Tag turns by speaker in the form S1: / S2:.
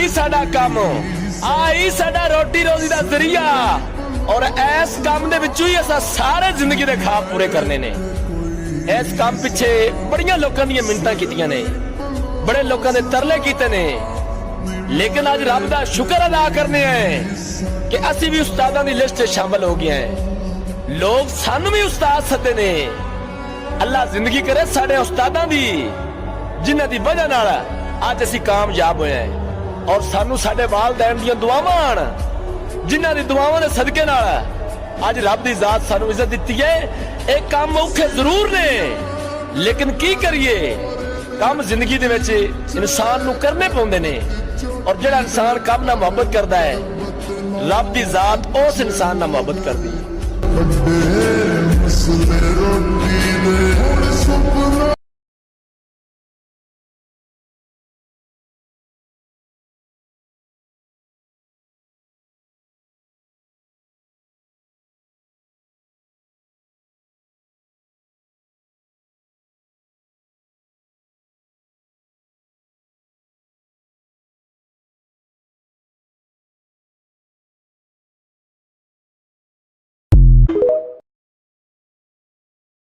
S1: आई साडा काम, आई साडा रोटी रोजी दा जरिया। और इस काम दे विचों ही असां सारे जिंदगी दे ख्वाब पूरे करने ने। इस काम पिछे बड़ियां लोकां दीयां मिन्नतां कीतियां ने, बड़े लोकां दे तरले कीते ने, लेकिन अज रब दा शुक्र अदा करने हैं कि असी भी उस्तादां दी लिस्ट शामिल हो गए हैं। लोग सानू भी उस्ताद सदे ने। अल्लाह जिंदगी करे साडे उस्तादां दी, जिन्हां दी वजह नाल अज असी कामयाब होए हैं। और सानू साडे वालदैन दीयां दुआवां आण, जिन्हां दी दुआवां दे सदके नाल अज रब दी जात सानू इज्जत दित्ती है। एक काम औखे जरूर ने, लेकिन की करिए, काम जिंदगी दे विच इंसान नू करने पौंदे ने। और जिहड़ा इंसान काम नाल मोहब्बत करदा है, रब दी जात उस इंसान नाल मोहब्बत करदी है।